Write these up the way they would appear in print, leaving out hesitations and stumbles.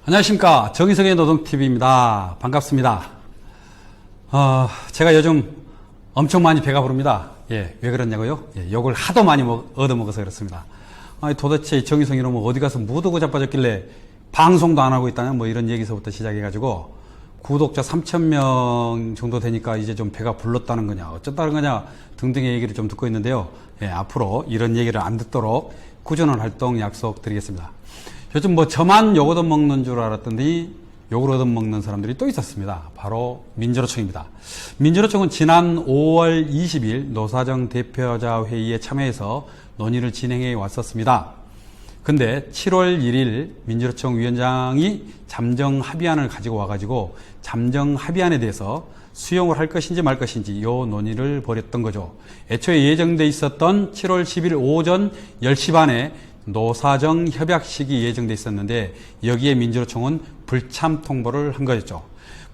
안녕하십니까. 정의성의 노동TV입니다. 반갑습니다. 제가 요즘 엄청 많이 배가 부릅니다. 왜 그러냐고요? 욕을 하도 많이 얻어먹어서 그렇습니다. 아니, 도대체 정의성이 놈은 어디 가서 무더고 자빠졌길래 방송도 안 하고 있다냐? 뭐 이런 얘기서부터 시작해가지고 구독자 3,000명 정도 되니까 이제 좀 배가 불렀다는 거냐, 어쩌다는 거냐 등등의 얘기를 좀 듣고 있는데요. 앞으로 이런 얘기를 안 듣도록 꾸준한 활동 약속드리겠습니다. 요즘 뭐 저만 욕 얻어먹는 줄 알았더니 욕을 얻어먹는 사람들이 또 있었습니다. 바로 민주노총입니다. 민주노총은 지난 5월 20일 노사정 대표자 회의에 참여해서 논의를 진행해 왔었습니다. 근데 7월 1일 민주노총 위원장이 잠정 합의안을 가지고 와가지고 잠정 합의안에 대해서 수용을 할 것인지 말 것인지 요 논의를 벌였던 거죠. 애초에 예정돼 있었던 7월 10일 오전 10시 반에 노사정 협약식이 예정돼 있었는데 여기에 민주노총은 불참 통보를 한 거였죠.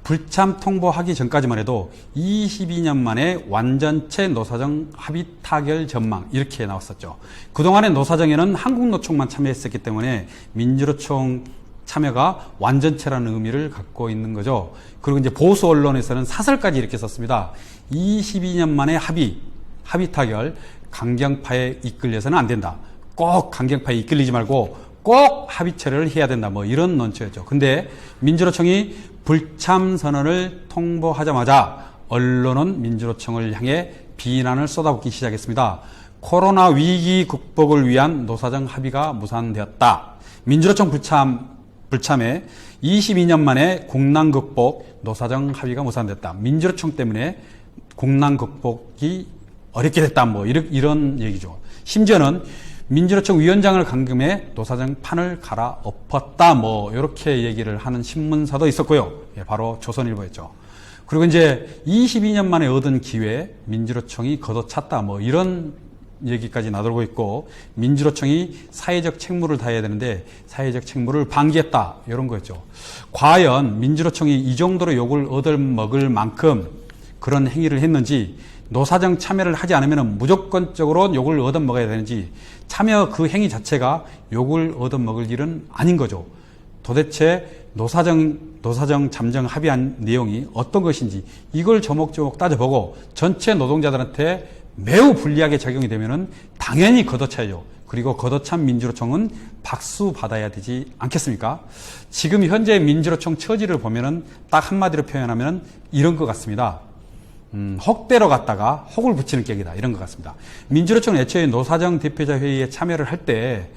불참 통보하기 전까지만 해도 22년 만에 완전체 노사정 합의 타결 전망 이렇게 나왔었죠. 그동안의 노사정에는 한국노총만 참여했었기 때문에 민주노총 참여가 완전체라는 의미를 갖고 있는 거죠. 그리고 이제 보수 언론에서는 사설까지 이렇게 썼습니다. 22년 만에 합의 타결, 강경파에 이끌려서는 안 된다. 꼭 강경파에 이끌리지 말고 꼭 합의체를 해야 된다. 뭐 이런 논조였죠. 근데 민주노총이 불참 선언을 통보하자마자 언론은 민주노총을 향해 비난을 쏟아붓기 시작했습니다. 코로나 위기 극복을 위한 노사정 합의가 무산되었다. 민주노총 불참에 22년 만에 국난 극복 노사정 합의가 무산됐다. 민주노총 때문에 국난 극복이 어렵게 됐다. 뭐 이런 얘기죠. 심지어는 민주노총 위원장을 감금해 노사정 판을 갈아엎었다. 뭐 이렇게 얘기를 하는 신문사도 있었고요. 바로 조선일보였죠. 그리고 이제 22년 만에 얻은 기회 민주노총이 걷어찼다. 뭐 이런 얘기까지 나돌고 있고 민주노총이 사회적 책무를 다해야 되는데 사회적 책무를 방기했다. 이런 거였죠. 과연 민주노총이 이 정도로 욕을 얻어먹을 만큼 그런 행위를 했는지 노사정 참여를 하지 않으면 무조건적으로 욕을 얻어먹어야 되는지 참여 그 행위 자체가 욕을 얻어먹을 일은 아닌 거죠. 도대체 노사정 잠정 합의한 내용이 어떤 것인지 이걸 조목조목 따져보고 전체 노동자들한테 매우 불리하게 작용이 되면은 당연히 걷어차야죠. 그리고 걷어찬 민주노총은 박수 받아야 되지 않겠습니까? 지금 현재 민주노총 처지를 보면은 딱 한마디로 표현하면 이런 것 같습니다. 혹대로 갔다가 혹을 붙이는 격이다. 이런 것 같습니다. 민주노총은 애초에 노사정 대표자 회의에 참여를 할 때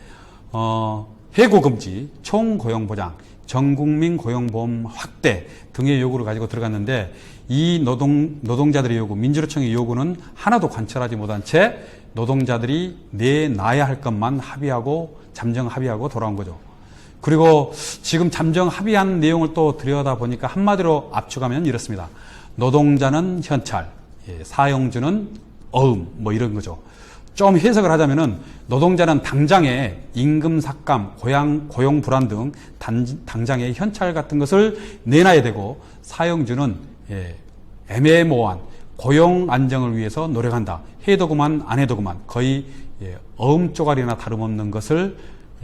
해고금지, 총고용보장, 전국민 고용보험 확대 등의 요구를 가지고 들어갔는데 이 노동자들의 요구, 민주노총의 요구는 하나도 관철하지 못한 채 노동자들이 내놔야 할 것만 잠정 합의하고 돌아온 거죠. 그리고 지금 잠정 합의한 내용을 또 들여다보니까 한마디로 압축하면 이렇습니다. 노동자는 현찰, 사용주는 어음, 뭐 이런 거죠. 좀 해석을 하자면은 노동자는 당장에 임금 삭감, 고용 불안 등 당장에 현찰 같은 것을 내놔야 되고 사용주는 애매모호한 고용 안정을 위해서 노력한다. 해도 그만 안 해도 그만 거의 어음 쪼가리나 다름없는 것을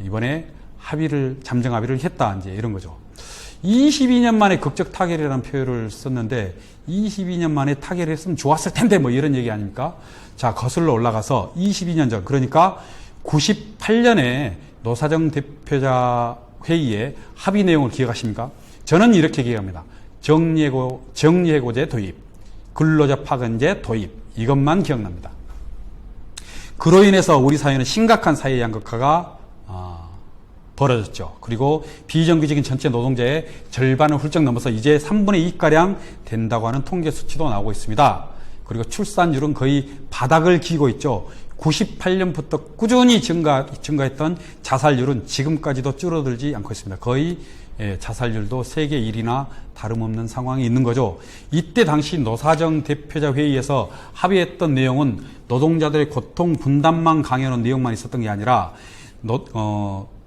이번에 잠정 합의를 했다. 이제 이런 거죠. 22년 만에 극적 타결이라는 표현을 썼는데 22년 만에 타결을 했으면 좋았을 텐데 뭐 이런 얘기 아닙니까? 자, 거슬러 올라가서 22년 전, 그러니까 98년에 노사정 대표자 회의에 합의 내용을 기억하십니까? 저는 이렇게 기억합니다. 정리해고제 도입, 근로자 파견제 도입, 이것만 기억납니다. 그로 인해서 우리 사회는 심각한 사회 양극화가 벌어졌죠. 그리고 비정규직인 전체 노동자의 절반을 훌쩍 넘어서 이제 3분의 2가량 된다고 하는 통계 수치도 나오고 있습니다. 그리고 출산율은 거의 바닥을 기고 있죠. 98년부터 꾸준히 증가했던 자살률은 지금까지도 줄어들지 않고 있습니다. 거의 자살률도 세계 1위나 다름없는 상황이 있는 거죠. 이때 당시 노사정 대표자 회의에서 합의했던 내용은 노동자들의 고통 분담만 강요하는 내용만 있었던 게 아니라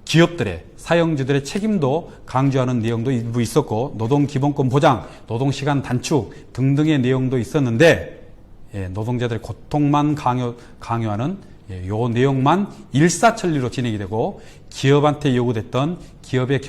기업들의, 사용주들의 책임도 강조하는 내용도 일부 있었고 노동기본권 보장, 노동시간 단축 등등의 내용도 있었는데 노동자들의 고통만 강요하는 요 내용만 일사천리로 진행이 되고 기업한테 요구됐던 기업의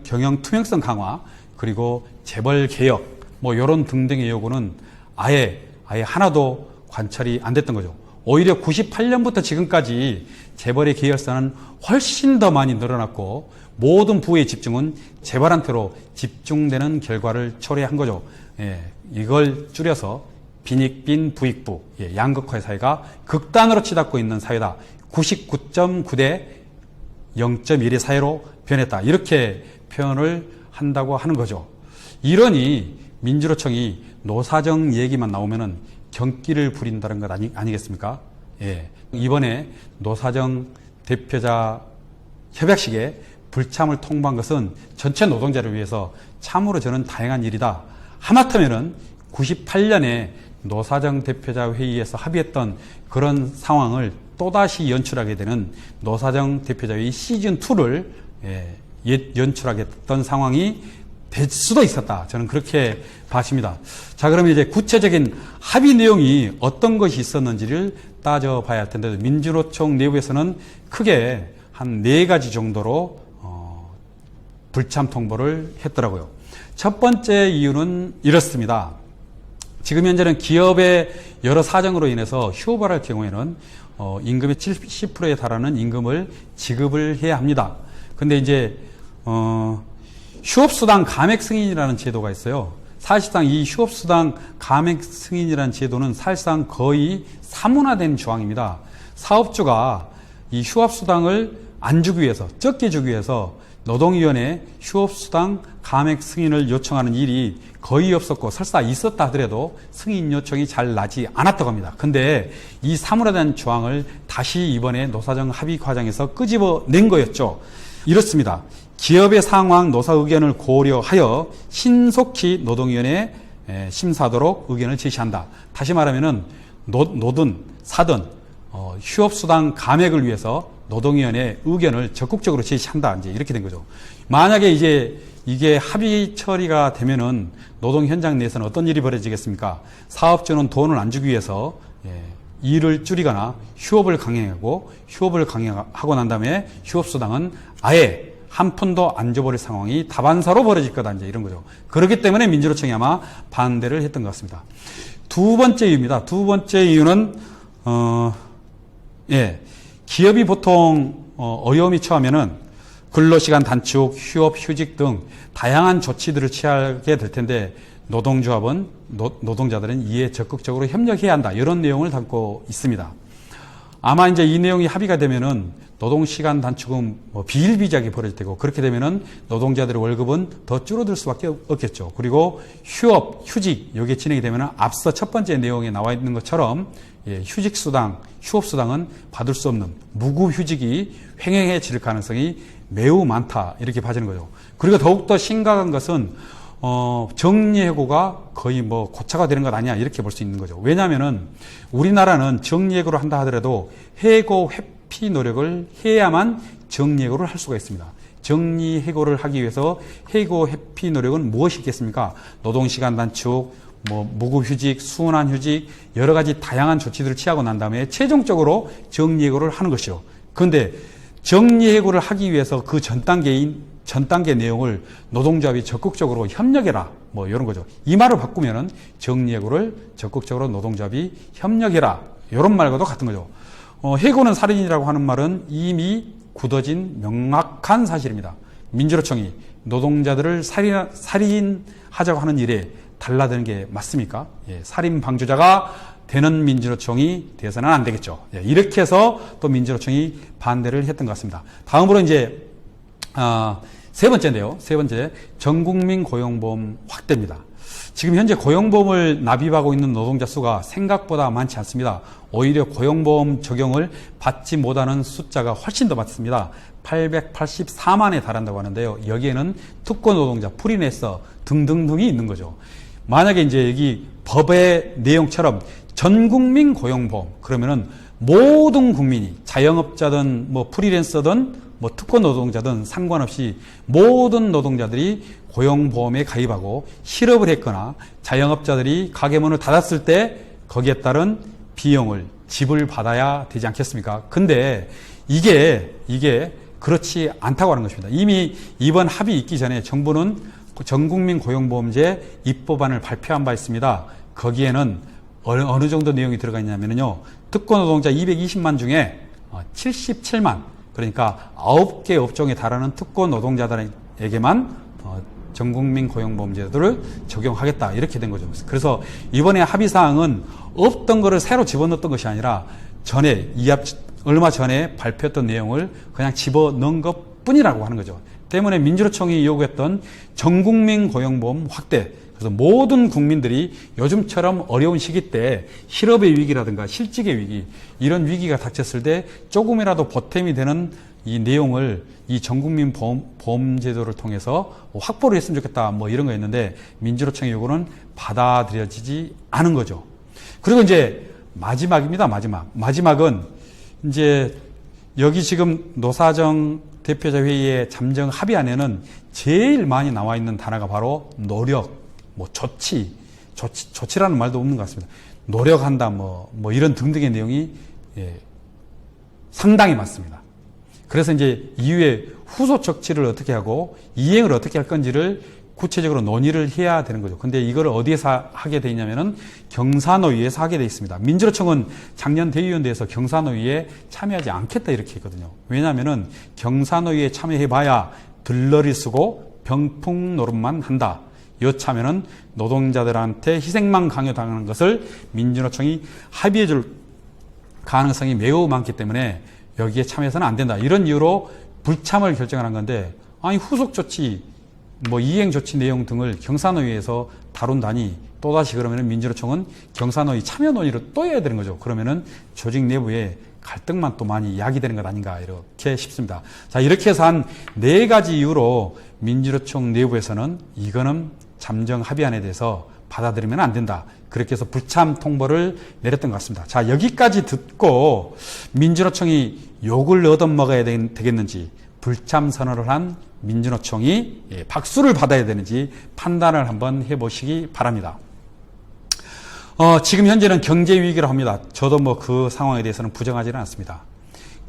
경영 투명성 강화, 그리고 재벌 개혁, 뭐 이런 등등의 요구는 아예 하나도 관철이 안 됐던 거죠. 오히려 98년부터 지금까지 재벌의 계열사는 훨씬 더 많이 늘어났고 모든 부의 집중은 재벌한테로 집중되는 결과를 초래한 거죠. 이걸 줄여서 빈익빈 부익부, 양극화의 사회가 극단으로 치닫고 있는 사회다. 99.9대 0.1의 사회로 변했다. 이렇게 표현을 한다고 하는 거죠. 이러니 민주노총이 노사정 얘기만 나오면은 경기를 부린다는 것 아니겠습니까? 이번에 노사정 대표자 협약식에 불참을 통보한 것은 전체 노동자를 위해서 참으로 저는 다행한 일이다. 하마터면은 98년에 노사정 대표자 회의에서 합의했던 그런 상황을 또다시 연출하게 되는 노사정 대표자회의 시즌2를 연출하겠던 상황이 될 수도 있었다. 저는 그렇게 봤습니다. 자, 그러면 이제 구체적인 합의 내용이 어떤 것이 있었는지를 따져봐야 할 텐데, 민주노총 내부에서는 크게 한 4가지 정도로 불참 통보를 했더라고요. 첫 번째 이유는 이렇습니다. 지금 현재는 기업의 여러 사정으로 인해서 휴업을 할 경우에는 임금의 70%에 달하는 임금을 지급을 해야 합니다. 근데 이제 휴업수당 감액 승인이라는 제도가 있어요. 사실상 이 휴업수당 감액 승인이라는 제도는 사실상 거의 사문화된 조항입니다. 사업주가 이 휴업수당을 안 주기 위해서, 적게 주기 위해서 노동위원회 휴업수당 감액 승인을 요청하는 일이 거의 없었고, 설사 있었다 하더라도 승인 요청이 잘 나지 않았다고 합니다. 근데 이 사문화된 조항을 다시 이번에 노사정 합의 과정에서 끄집어낸 거였죠. 이렇습니다. 기업의 상황 노사 의견을 고려하여 신속히 노동위원회에 심사하도록 의견을 제시한다. 다시 말하면은 노든 사든 휴업수당 감액을 위해서 노동위원회 의견을 적극적으로 제시한다. 이제 이렇게 된 거죠. 만약에 이제 이게 합의 처리가 되면은 노동 현장 내에서는 어떤 일이 벌어지겠습니까? 사업주는 돈을 안 주기 위해서 일을 줄이거나 휴업을 강행하고 난 다음에 휴업수당은 아예 한 푼도 안 줘버릴 상황이 다반사로 벌어질 거다. 이제 이런 거죠. 그렇기 때문에 민주노총이 아마 반대를 했던 것 같습니다. 두 번째 이유입니다. 두 번째 이유는 기업이 보통 어려움이 처하면은 근로시간 단축, 휴업, 휴직 등 다양한 조치들을 취하게 될 텐데 노동조합은 노동자들은 이에 적극적으로 협력해야 한다. 이런 내용을 담고 있습니다. 아마 이제 이 내용이 합의가 되면은 노동시간 단축은 비일비재하게 벌어질 테고, 그렇게 되면은 노동자들의 월급은 더 줄어들 수밖에 없겠죠. 그리고 휴업, 휴직, 여기에 진행이 되면은 앞서 첫 번째 내용에 나와 있는 것처럼 휴직수당, 휴업수당은 받을 수 없는 무급휴직이 횡행해질 가능성이 매우 많다. 이렇게 봐지는 거죠. 그리고 더욱더 심각한 것은 정리해고가 거의 고차가 되는 것 아니냐, 이렇게 볼 수 있는 거죠. 왜냐하면은 우리나라는 정리해고를 한다 하더라도 해고 회피 노력을 해야만 정리해고를 할 수가 있습니다. 정리해고를 하기 위해서 해고 회피 노력은 무엇이 있겠습니까? 노동시간 단축, 무급휴직, 수은환휴직, 여러 가지 다양한 조치들을 취하고 난 다음에 최종적으로 정리해고를 하는 것이요. 그런데 정리해고를 하기 위해서 그 전 단계 내용을 노동조합이 적극적으로 협력해라, 이런 거죠. 이 말을 바꾸면은 정리해고를 적극적으로 노동조합이 협력해라, 이런 말과도 같은 거죠. 해고는 살인이라고 하는 말은 이미 굳어진 명확한 사실입니다. 민주노총이 노동자들을 살인하자고 하는 일에 달라드는 게 맞습니까? 살인 방조자가 되는 민주노총이 돼서는 안 되겠죠. 이렇게 해서 또 민주노총이 반대를 했던 것 같습니다. 다음으로 이제 세 번째인데요. 세 번째, 전국민 고용보험 확대입니다. 지금 현재 고용보험을 납입하고 있는 노동자 수가 생각보다 많지 않습니다. 오히려 고용보험 적용을 받지 못하는 숫자가 훨씬 더 많습니다. 884만에 달한다고 하는데요. 여기에는 특권 노동자, 프리랜서 등등등이 있는 거죠. 만약에 이제 여기 법의 내용처럼 전국민 고용보험, 그러면은 모든 국민이 자영업자든 프리랜서든 특권 노동자든 상관없이 모든 노동자들이 고용보험에 가입하고 실업을 했거나 자영업자들이 가게 문을 닫았을 때 거기에 따른 비용을 지불받아야 되지 않겠습니까? 근데 이게 그렇지 않다고 하는 것입니다. 이미 이번 합의 있기 전에 정부는 전국민 고용보험제 입법안을 발표한 바 있습니다. 거기에는 어느 정도 내용이 들어가 있냐면요. 특권 노동자 220만 중에 77만, 그러니까 9개 업종에 달하는 특권 노동자들에게만 전국민 고용보험제도를 적용하겠다, 이렇게 된 거죠. 그래서 이번에 합의사항은 없던 거를 새로 집어넣었던 것이 아니라 얼마 전에 발표했던 내용을 그냥 집어넣은 것 뿐이라고 하는 거죠. 때문에 민주노총이 요구했던 전국민 고용보험 확대, 그래서 모든 국민들이 요즘처럼 어려운 시기 때 실업의 위기라든가 실직의 위기, 이런 위기가 닥쳤을 때 조금이라도 보탬이 되는 이 내용을 이 전국민 보험제도를 통해서 확보를 했으면 좋겠다, 뭐 이런 거였는데 민주노총의 요구는 받아들여지지 않은 거죠. 그리고 이제 마지막입니다. 마지막은 이제 여기 지금 노사정 대표자 회의의 잠정 합의안에는 제일 많이 나와 있는 단어가 바로 노력, 뭐 조치라는 말도 없는 것 같습니다. 노력한다, 뭐 이런 등등의 내용이 상당히 많습니다. 그래서 이제 이후에 후속 조치를 어떻게 하고 이행을 어떻게 할 건지를 구체적으로 논의를 해야 되는 거죠. 근데 이걸 어디에서 하게 돼 있냐면은 경사노위에서 하게 돼 있습니다. 민주노총은 작년 대의원대에서 경사노위에 참여하지 않겠다, 이렇게 했거든요. 왜냐하면은 경사노위에 참여해봐야 들러리 쓰고 병풍 노릇만 한다. 여차하면은 노동자들한테 희생만 강요당하는 것을 민주노총이 합의해줄 가능성이 매우 많기 때문에 여기에 참여해서는 안 된다, 이런 이유로 불참을 결정을 한 건데, 아니 후속 조치, 뭐 이행 조치 내용 등을 경사노위에서 다룬다니 또다시 그러면은 민주노총은 경사노위 참여 논의를 또 해야 되는 거죠. 그러면은 조직 내부에 갈등만 또 많이 야기되는 것 아닌가, 이렇게 싶습니다. 자, 이렇게 해서 한 4가지 이유로 민주노총 내부에서는 이거는 잠정 합의안에 대해서 받아들이면 안 된다, 그렇게 해서 불참 통보를 내렸던 것 같습니다. 자, 여기까지 듣고 민주노총이 욕을 얻어먹어야 되겠는지, 불참 선언을 한 민주노총이 박수를 받아야 되는지 판단을 한번 해보시기 바랍니다. 지금 현재는 경제 위기라고 합니다. 저도 뭐 그 상황에 대해서는 부정하지는 않습니다.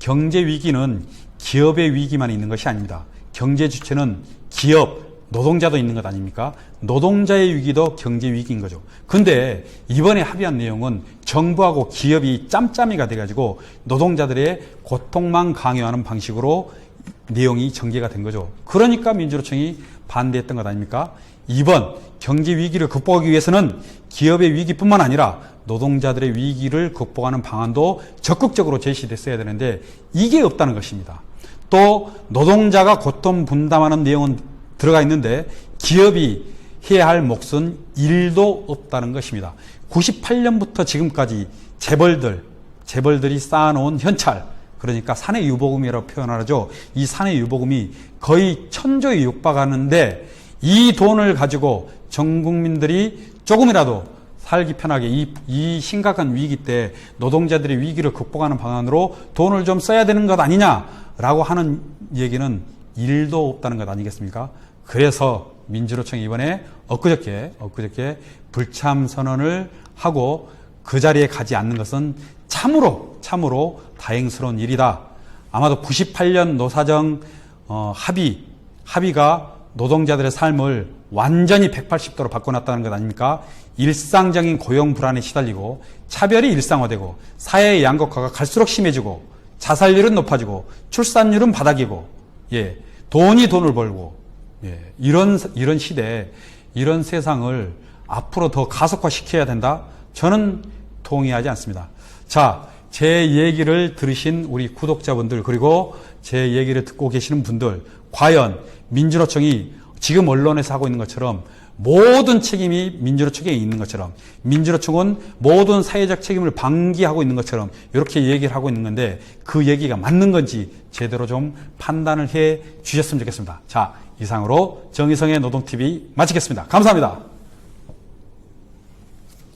경제 위기는 기업의 위기만 있는 것이 아닙니다. 경제 주체는 기업, 노동자도 있는 것 아닙니까? 노동자의 위기도 경제 위기인 거죠. 근데 이번에 합의한 내용은 정부하고 기업이 짬짬이가 돼가지고 노동자들의 고통만 강요하는 방식으로 내용이 전개가 된 거죠. 그러니까 민주노총이 반대했던 것 아닙니까? 이번 경제 위기를 극복하기 위해서는 기업의 위기뿐만 아니라 노동자들의 위기를 극복하는 방안도 적극적으로 제시됐어야 되는데 이게 없다는 것입니다. 또 노동자가 고통 분담하는 내용은 들어가 있는데 기업이 해야 할 몫은 1도 없다는 것입니다. 98년부터 지금까지 재벌들이 쌓아놓은 현찰, 그러니까 사내 유보금이라고 표현하죠. 이 사내 유보금이 거의 1000조에 육박하는데 이 돈을 가지고 전 국민들이 조금이라도 살기 편하게 이 심각한 위기 때 노동자들의 위기를 극복하는 방안으로 돈을 좀 써야 되는 것 아니냐라고 하는 얘기는 1도 없다는 것 아니겠습니까? 그래서 민주노총이 이번에 엊그저께 불참 선언을 하고 그 자리에 가지 않는 것은 참으로 다행스러운 일이다. 아마도 98년 노사정 합의가 노동자들의 삶을 완전히 180도로 바꿔놨다는 것 아닙니까? 일상적인 고용 불안에 시달리고 차별이 일상화되고 사회의 양극화가 갈수록 심해지고 자살률은 높아지고 출산율은 바닥이고 돈이 돈을 벌고 이런 시대, 이런 세상을 앞으로 더 가속화시켜야 된다? 저는 동의하지 않습니다. 자, 제 얘기를 들으신 우리 구독자분들, 그리고 제 얘기를 듣고 계시는 분들, 과연 민주노총이 지금 언론에서 하고 있는 것처럼 모든 책임이 민주노총에 있는 것처럼, 민주노총은 모든 사회적 책임을 방기하고 있는 것처럼 이렇게 얘기를 하고 있는 건데 그 얘기가 맞는 건지 제대로 좀 판단을 해 주셨으면 좋겠습니다. 자, 이상으로 정의성의 노동TV 마치겠습니다. 감사합니다.